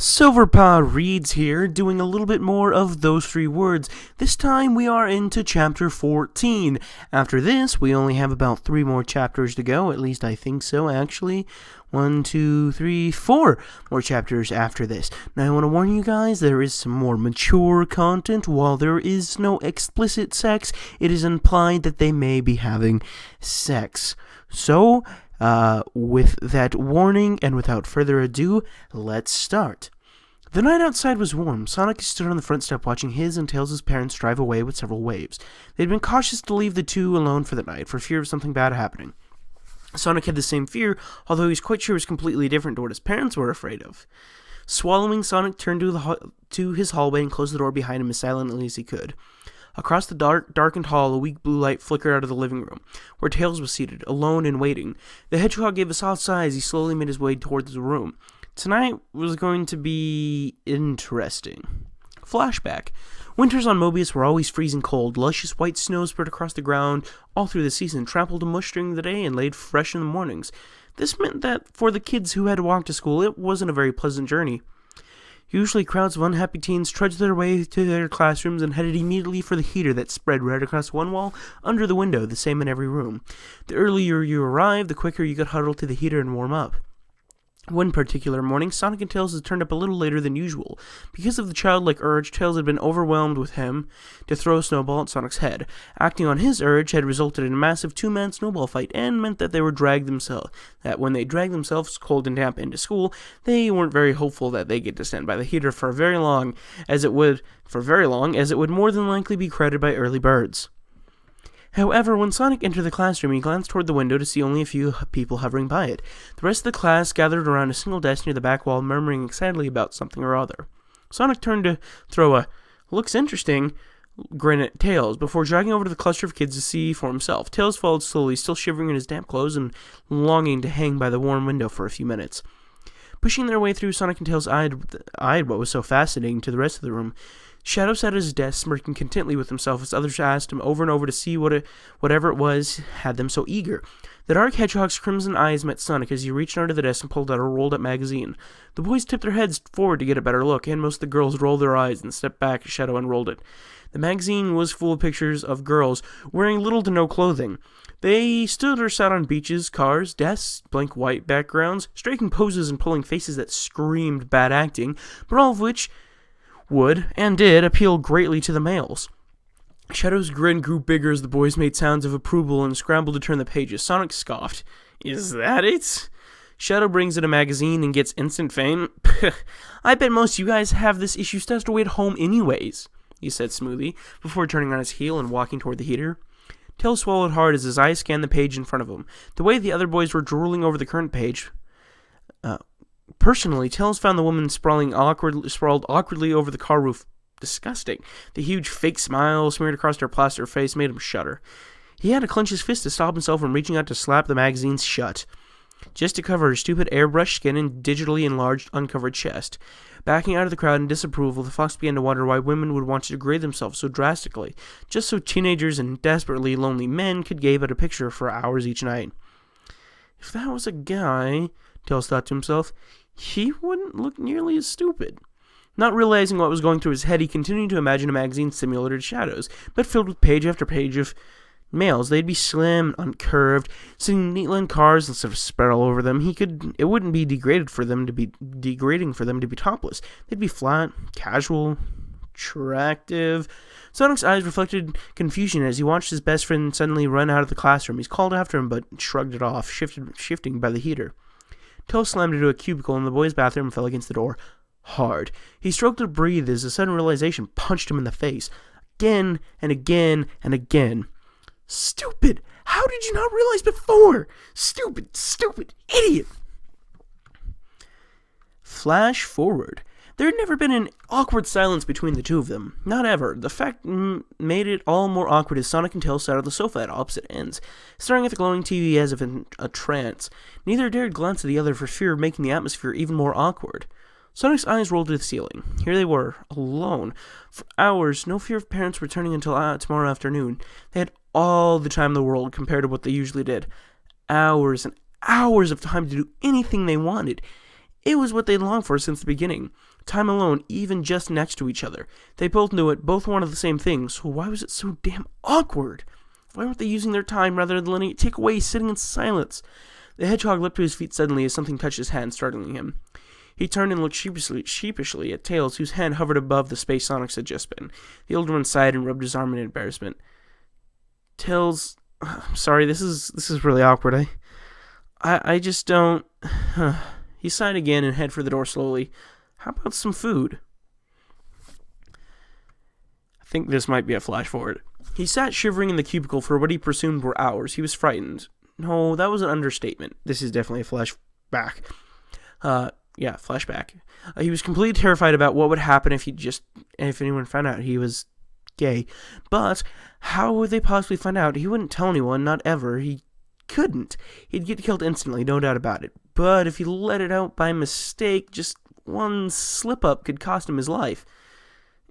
Silverpaw Reads here, doing a little bit more of those three words. This time we are into chapter 14. After this, we only have about 3 more chapters to go, at least I think so, actually. 1, 2, 3, 4 more chapters after this. Now I want to warn you guys, there is some more mature content. While there is no explicit sex, it is implied that they may be having sex. So, with that warning, and without further ado, let's start. The night outside was warm. Sonic stood on the front step watching his and Tails' parents drive away with several waves. They had been cautious to leave the two alone for the night, for fear of something bad happening. Sonic had the same fear, although he was quite sure it was completely different to what his parents were afraid of. Swallowing, Sonic turned to his hallway and closed the door behind him as silently as he could. Across the darkened hall, a weak blue light flickered out of the living room, where Tails was seated, alone and waiting. The hedgehog gave a soft sigh as he slowly made his way towards the room. Tonight was going to be interesting. Flashback. Winters on Mobius were always freezing cold. Luscious white snow spread across the ground all through the season, trampled to mush during the day and laid fresh in the mornings. This meant that for the kids who had to walk to school, it wasn't a very pleasant journey. Usually, crowds of unhappy teens trudged their way to their classrooms and headed immediately for the heater that spread right across one wall under the window, the same in every room. The earlier you arrived, the quicker you could huddle to the heater and warm up. One particular morning, Sonic and Tails had turned up a little later than usual. Because of the childlike urge, Tails had been overwhelmed with him to throw a snowball at Sonic's head. Acting on his urge had resulted in a massive 2-man snowball fight and meant that when they dragged themselves cold and damp into school, they weren't very hopeful that they'd get to stand by the heater for very long, as it would more than likely be crowded by early birds. However, when Sonic entered the classroom, he glanced toward the window to see only a few people hovering by it. The rest of the class gathered around a single desk near the back wall, murmuring excitedly about something or other. Sonic turned to throw a "looks interesting" grin at Tails, before dragging over to the cluster of kids to see for himself. Tails followed slowly, still shivering in his damp clothes and longing to hang by the warm window for a few minutes. Pushing their way through, Sonic and Tails eyed what was so fascinating to the rest of the room. Shadow sat at his desk, smirking contentedly with himself as others asked him over and over to see whatever it was had them so eager. The dark hedgehog's crimson eyes met Sonic as he reached under the desk and pulled out a rolled-up magazine. The boys tipped their heads forward to get a better look, and most of the girls rolled their eyes and stepped back as Shadow unrolled it. The magazine was full of pictures of girls wearing little to no clothing. They stood or sat on beaches, cars, desks, blank white backgrounds, striking poses and pulling faces that screamed bad acting, but all of which would, and did, appeal greatly to the males. Shadow's grin grew bigger as the boys made sounds of approval and scrambled to turn the pages. Sonic scoffed. "Is that it? Shadow brings in a magazine and gets instant fame? I bet most of you guys have this issue stashed away at home anyways," he said smoothly, before turning on his heel and walking toward the heater. Tails swallowed hard as his eyes scanned the page in front of him. The way the other boys were drooling over the current page, personally, Tails found the woman sprawled awkwardly over the car roof disgusting. The huge fake smile smeared across her plaster face made him shudder. He had to clench his fist to stop himself from reaching out to slap the magazine shut, just to cover her stupid airbrush skin and digitally enlarged uncovered chest. Backing out of the crowd in disapproval, the fox began to wonder why women would want to degrade themselves so drastically, just so teenagers and desperately lonely men could gape at a picture for hours each night. If that was a guy, Tails thought to himself, he wouldn't look nearly as stupid. Not realizing what was going through his head, he continued to imagine a magazine similar to Shadow's, but filled with page after page of males. They'd be slim, uncurved, sitting neatly in cars instead of spread all over them. It wouldn't be degrading for them to be topless. They'd be flat, casual, attractive. Sonic's eyes reflected confusion as he watched his best friend suddenly run out of the classroom. He called after him, but shrugged it off, shifting by the heater. Tails slammed into a cubicle in the boys' bathroom and fell against the door hard. He struggled to breathe as a sudden realization punched him in the face. Again and again and again. Stupid! How did you not realize before? Stupid idiot! Flash forward. There had never been an awkward silence between the two of them. Not ever. The fact made it all more awkward as Sonic and Tails sat on the sofa at opposite ends, staring at the glowing TV as if in a trance. Neither dared glance at the other for fear of making the atmosphere even more awkward. Sonic's eyes rolled to the ceiling. Here they were, alone. For hours, no fear of parents returning until tomorrow afternoon. They had all the time in the world compared to what they usually did. Hours and hours of time to do anything they wanted. It was what they'd longed for since the beginning. Time alone, even just next to each other. They both knew it, both wanted the same thing, so why was it so damn awkward? Why weren't they using their time rather than letting it tick away, sitting in silence? The hedgehog leapt to his feet suddenly as something touched his hand, startling him. He turned and looked sheepishly at Tails, whose hand hovered above the space Sonic's had just been. The older one sighed and rubbed his arm in embarrassment. Tails, I'm sorry, this is really awkward. I just don't... He sighed again and headed for the door slowly. How about some food? I think this might be a flash forward. He sat shivering in the cubicle for what he presumed were hours. He was frightened. No, that was an understatement. This is definitely a flashback. Flashback. He was completely terrified about what would happen if anyone found out he was gay. But how would they possibly find out? He wouldn't tell anyone, not ever. He couldn't. He'd get killed instantly, no doubt about it. But if he let it out by mistake, just one slip-up could cost him his life.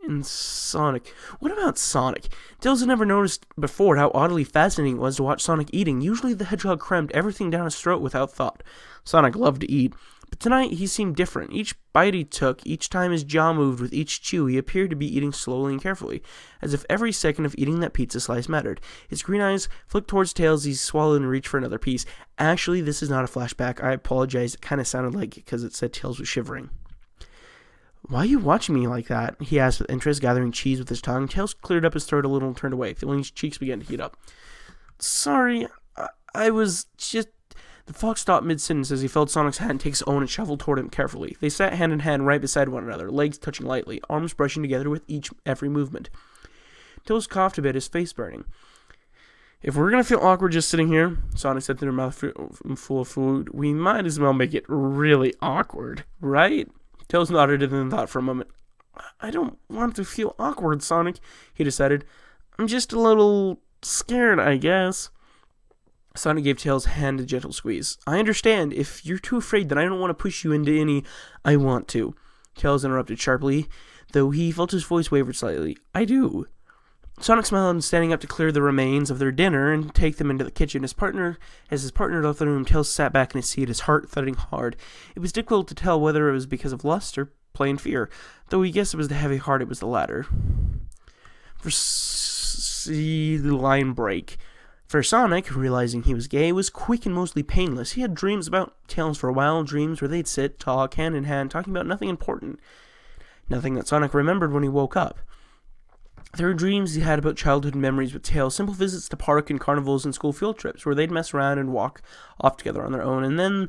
And Sonic. What about Sonic? Tails had never noticed before how oddly fascinating it was to watch Sonic eating. Usually the hedgehog crammed everything down his throat without thought. Sonic loved to eat. But tonight he seemed different. Each bite he took, each time his jaw moved with each chew, he appeared to be eating slowly and carefully, as if every second of eating that pizza slice mattered. His green eyes flicked towards Tails as he swallowed and reached for another piece. Actually, this is not a flashback. I apologize. It kind of sounded like it because it said Tails was shivering. Why are you watching me like that? He asked with interest, gathering cheese with his tongue. Tails cleared up his throat a little and turned away, feeling his cheeks begin to heat up. Sorry, I was just... The fox stopped mid-sentence as he felt Sonic's hand take his own and shuffled toward him carefully. They sat hand in hand right beside one another, legs touching lightly, arms brushing together with every movement. Tails coughed a bit, his face burning. If we're going to feel awkward just sitting here, Sonic said through her mouth full of food, we might as well make it really awkward, right? Tails nodded and then thought for a moment. I don't want to feel awkward, Sonic, he decided. I'm just a little scared, I guess. Sonic gave Tails' hand a gentle squeeze. I understand. If you're too afraid, then I don't want to push you into any... I want to. Tails interrupted sharply, though he felt his voice wavered slightly. I do. Sonic smiled and standing up to clear the remains of their dinner and take them into the kitchen. As his partner left the room, Tails sat back in his seat, his heart thudding hard. It was difficult to tell whether it was because of lust or plain fear, though he guessed it was the heavy heart, it was the latter. The line break. For Sonic, realizing he was gay, was quick and mostly painless. He had dreams about Tails for a while, dreams where they'd sit, talk, hand in hand, talking about nothing important. Nothing that Sonic remembered when he woke up. There were dreams he had about childhood memories with Tails, simple visits to park and carnivals and school field trips, where they'd mess around and walk off together on their own, and then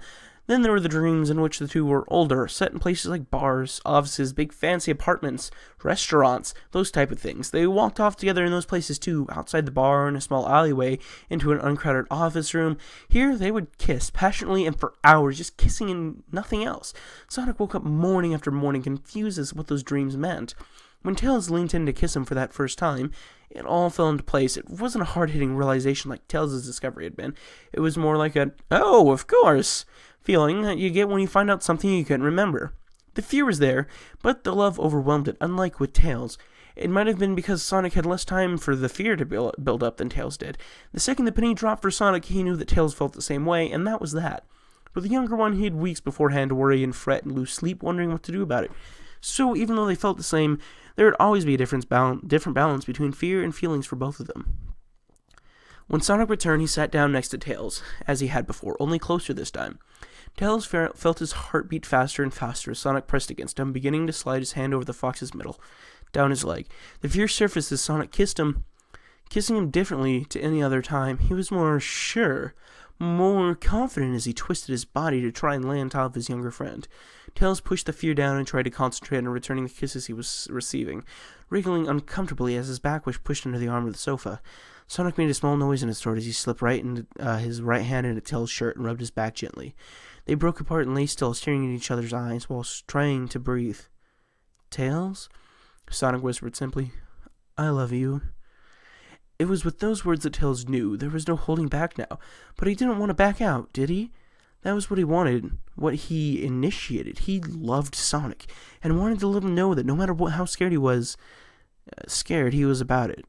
there were the dreams in which the two were older, set in places like bars, offices, big fancy apartments, restaurants, those type of things. They walked off together in those places too, outside the bar, in a small alleyway, into an uncrowded office room. Here they would kiss, passionately and for hours, just kissing and nothing else. Sonic woke up morning after morning, confused as to what those dreams meant. When Tails leaned in to kiss him for that first time, it all fell into place. It wasn't a hard-hitting realization like Tails' discovery had been. It was more like a, oh, of course, feeling that you get when you find out something you couldn't remember. The fear was there, but the love overwhelmed it, unlike with Tails. It might have been because Sonic had less time for the fear to build up than Tails did. The second the penny dropped for Sonic, he knew that Tails felt the same way, and that was that. For the younger one, he had weeks beforehand to worry and fret and lose sleep, wondering what to do about it. So even though they felt the same, there would always be a different balance between fear and feelings for both of them. When Sonic returned, he sat down next to Tails, as he had before, only closer this time. Tails felt his heart beat faster and faster as Sonic pressed against him, beginning to slide his hand over the fox's middle, down his leg. The fear surfaced as Sonic kissed him, kissing him differently to any other time. He was more sure, more confident as he twisted his body to try and lay on top of his younger friend. Tails pushed the fear down and tried to concentrate on returning the kisses he was receiving, wriggling uncomfortably as his back was pushed under the arm of the sofa. Sonic made a small noise in his throat as he slipped his right hand into Tails' shirt and rubbed his back gently. They broke apart and lay still, staring at each other's eyes while trying to breathe. Tails? Sonic whispered simply. I love you. It was with those words that Tails knew there was no holding back now, but he didn't want to back out, did he? That was what he wanted, what he initiated. He loved Sonic, and wanted to let him know that no matter how scared he was about it.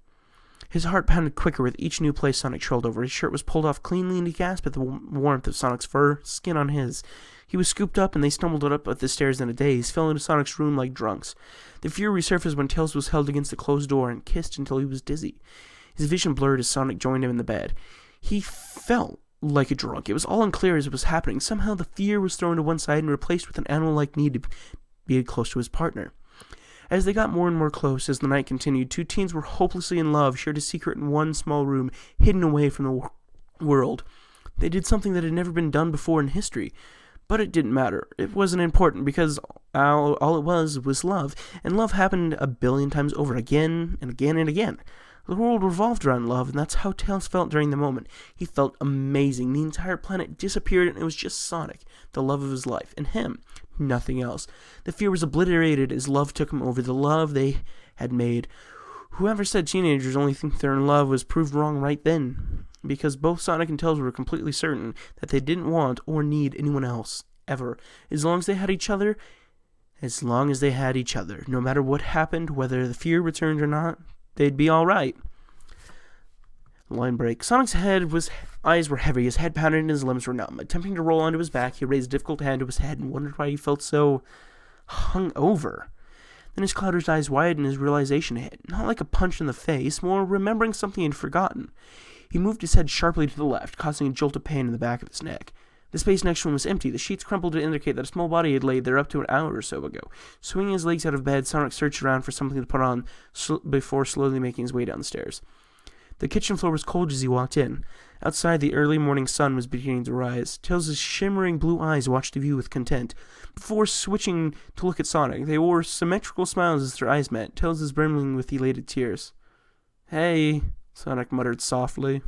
His heart pounded quicker with each new place Sonic trolled over. His shirt was pulled off cleanly, and he gasped at the warmth of Sonic's fur, skin on his. He was scooped up, and they stumbled up the stairs in a daze, fell into Sonic's room like drunks. The fear resurfaced when Tails was held against the closed door and kissed until he was dizzy. His vision blurred as Sonic joined him in the bed. He felt like a drunk. It was all unclear as it was happening. Somehow the fear was thrown to one side and replaced with an animal-like need to be close to his partner. As they got more and more close as the night continued, two teens were hopelessly in love, shared a secret in one small room, hidden away from the world. They did something that had never been done before in history. But it didn't matter. It wasn't important because all it was love. And love happened a billion times over, again and again and again. The world revolved around love, and that's how Tails felt during the moment. He felt amazing. The entire planet disappeared, and it was just Sonic, the love of his life, and him, nothing else. The fear was obliterated as love took him over, the love they had made. Whoever said teenagers only think they're in love was proved wrong right then, because both Sonic and Tails were completely certain that they didn't want or need anyone else, ever. As long as they had each other, no matter what happened, whether the fear returned or not, they'd be alright. Line break. Sonic's eyes were heavy, his head pounded and his limbs were numb. Attempting to roll onto his back, he raised a difficult hand to his head and wondered why he felt so hungover. Then his clouded eyes widened and his realization hit, not like a punch in the face, more remembering something he'd forgotten. He moved his head sharply to the left, causing a jolt of pain in the back of his neck. The space next to him was empty, the sheets crumpled to indicate that a small body had laid there up to an hour or so ago. Swinging his legs out of bed, Sonic searched around for something to put on before slowly making his way down the stairs. The kitchen floor was cold as he walked in. Outside, the early morning sun was beginning to rise. Tails' shimmering blue eyes watched the view with content. Before switching to look at Sonic, they wore symmetrical smiles as their eyes met, Tails' brimming with elated tears. "Hey," Sonic muttered softly.